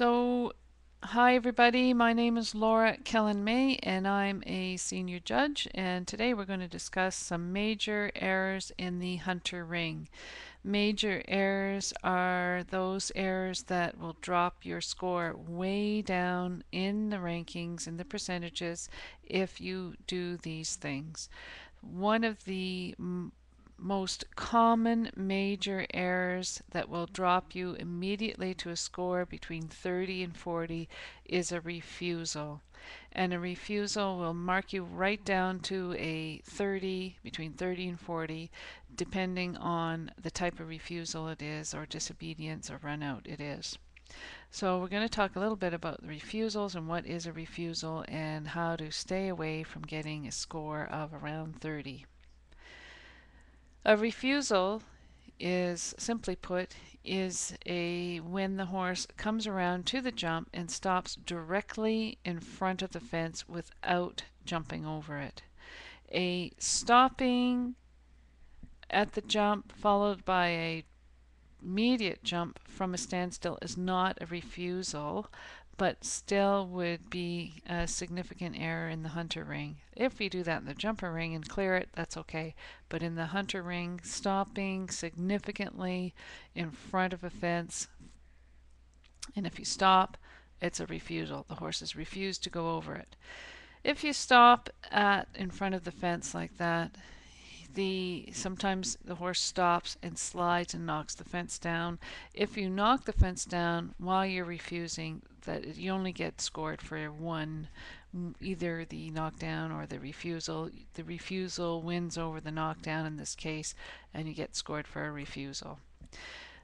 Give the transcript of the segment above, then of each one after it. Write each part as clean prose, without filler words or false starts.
So, hi everybody, my name is Laura Kelland-May and I'm a senior judge, and today we're going to discuss some major errors in the Hunter ring. Major errors are those errors that will drop your score way down in the rankings, in the percentages, if you do these things. One of the most common major errors that will drop you immediately to a score between 30 and 40 is a refusal. And a refusal will mark you right down to a 30, between 30 and 40, depending on the type of refusal it is, or disobedience or runout it is. So we're going to talk a little bit about the refusals and what is a refusal and how to stay away from getting a score of around 30. A refusal is, simply put, is when the horse comes around to the jump and stops directly in front of the fence without jumping over it. A stopping at the jump followed by a immediate jump from a standstill is not a refusal, but still would be a significant error in the hunter ring. If you do that in the jumper ring and clear it, that's okay. But in the hunter ring, stopping significantly in front of a fence, and if you stop, it's a refusal. The horse has refused to go over it. If you stop in front of the fence like that, sometimes the horse stops and slides and knocks the fence down. If you knock the fence down while you're refusing, that you only get scored for one, either the knockdown or the refusal. The refusal wins over the knockdown in this case, and you get scored for a refusal.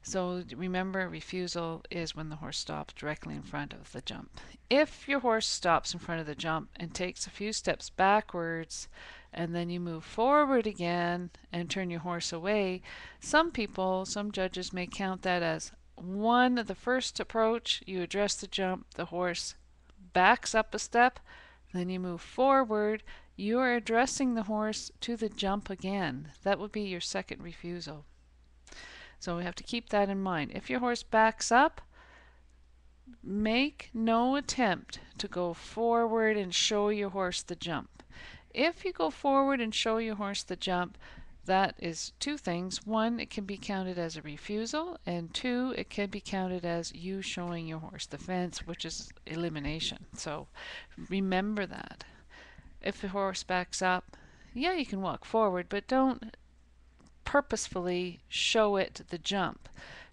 So remember, refusal is when the horse stops directly in front of the jump. If your horse stops in front of the jump and takes a few steps backwards, and then you move forward again and turn your horse away, some judges may count that as the first approach. You address the jump, the horse backs up a step, then you move forward, you are addressing the horse to the jump again. That would be your second refusal. So we have to keep that in mind. If your horse backs up, make no attempt to go forward and show your horse the jump. If you go forward and show your horse the jump, that is two things. One, it can be counted as a refusal, and two, it can be counted as you showing your horse the fence, which is elimination. So remember that. If the horse backs up, yeah, you can walk forward, but don't purposefully show it the jump.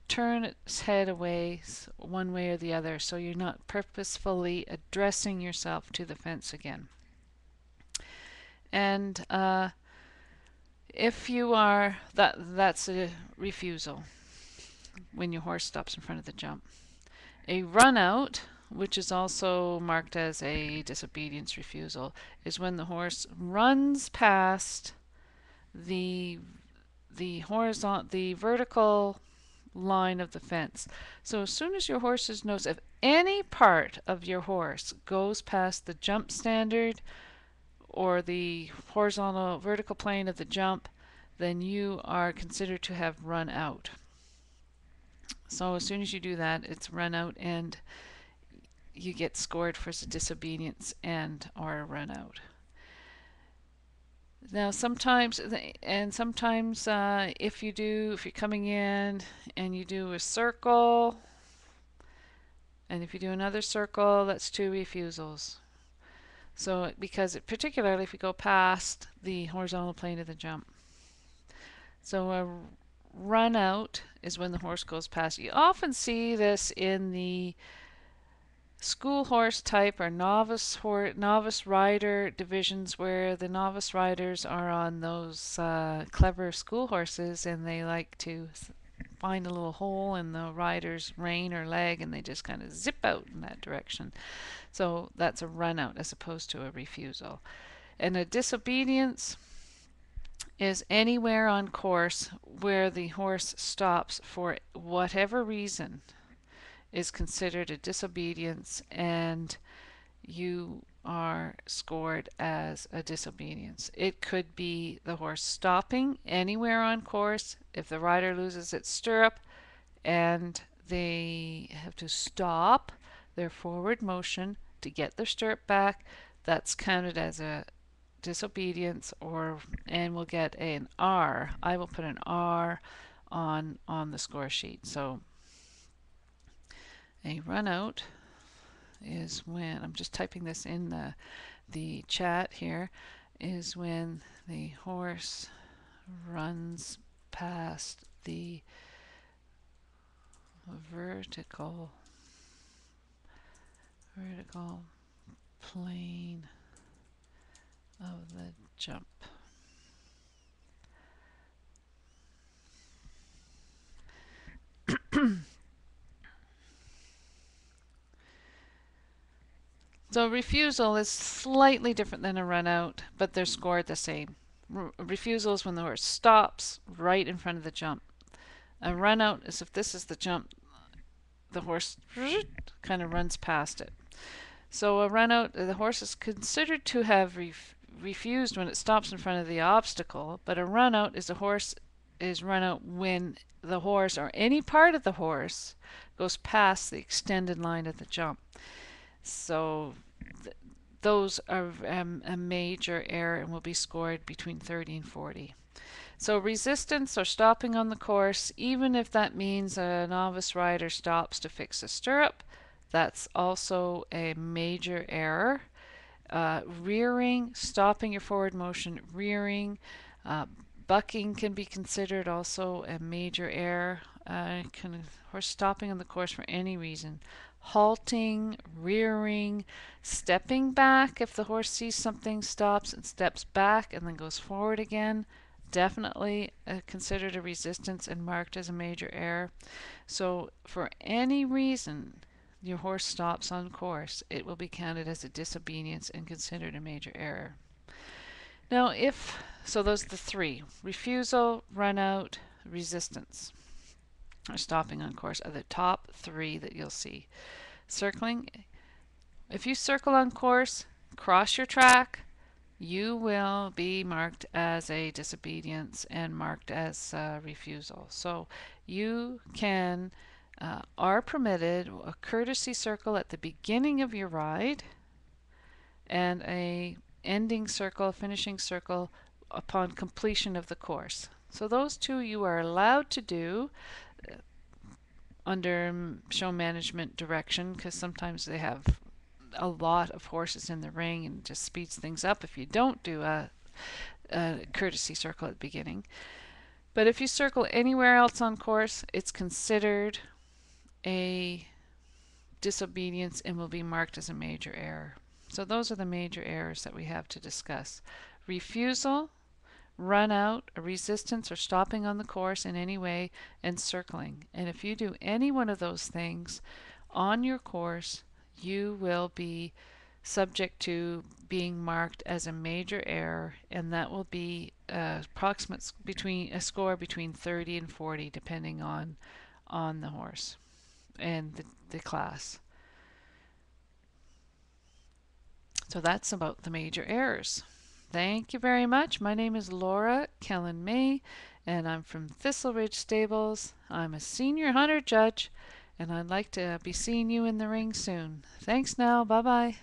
Turn its head away one way or the other, so you're not purposefully addressing yourself to the fence again. And if you are, that's a refusal when your horse stops in front of the jump. A runout, which is also marked as a disobedience refusal, is when the horse runs past the vertical line of the fence. So as soon as your horse's nose, if any part of your horse goes past the jump standard or the horizontal vertical plane of the jump, then you are considered to have run out. So as soon as you do that, it's run out, and you get scored for disobedience and or a run out. Now sometimes if you're coming in and you do a circle, and if you do another circle, that's two refusals. So particularly if you go past the horizontal plane of the jump. So a run out is when the horse goes past. You often see this in the school horse type or novice rider divisions, where the novice riders are on those clever school horses, and they like to find a little hole in the rider's rein or leg, and they just kind of zip out in that direction. So that's a run out as opposed to a refusal. And a disobedience is anywhere on course where the horse stops for whatever reason is considered a disobedience, and you are scored as a disobedience. It could be the horse stopping anywhere on course. If the rider loses its stirrup and they have to stop their forward motion to get their stirrup back, that's counted as a disobedience, and we'll get an R. I will put an R on the score sheet. So a run out is when, I'm just typing this in the chat here, is when the horse runs past the vertical plane of the jump. So refusal is slightly different than a run out, but they're scored the same. Refusal is when the horse stops right in front of the jump. A run out is if this is the jump, the horse kind of runs past it. So a run out, the horse is considered to have refused when it stops in front of the obstacle, but a run out is run out when the horse or any part of the horse goes past the extended line of the jump. So those are a major error and will be scored between 30 and 40. So resistance or stopping on the course, even if that means a novice rider stops to fix a stirrup, that's also a major error. Rearing, stopping your forward motion, rearing, bucking can be considered also a major error. Horse stopping on the course for any reason. Halting, rearing, stepping back if the horse sees something, stops and steps back and then goes forward again. Definitely considered a resistance and marked as a major error. So for any reason your horse stops on course, it will be counted as a disobedience and considered a major error. Now so those are the three: refusal, run out, resistance, or stopping on course are the top three that you'll see. Circling, if you circle on course, cross your track, you will be marked as a disobedience and marked as refusal. So you are permitted a courtesy circle at the beginning of your ride and a ending circle, finishing circle upon completion of the course. So those two you are allowed to do under show management direction, because sometimes they have a lot of horses in the ring and it just speeds things up if you don't do a courtesy circle at the beginning. But if you circle anywhere else on course, it's considered a disobedience and will be marked as a major error. So those are the major errors that we have to discuss: refusal, run out, a resistance or stopping on the course in any way, and circling. And if you do any one of those things on your course, you will be subject to being marked as a major error, and that will be approximate between a score between 30 and 40 depending on the horse and the class. So that's about the major errors. Thank you very much. My name is Laura Kelland-May, and I'm from Thistleridge Stables. I'm a senior hunter judge, and I'd like to be seeing you in the ring soon. Thanks now. Bye-bye.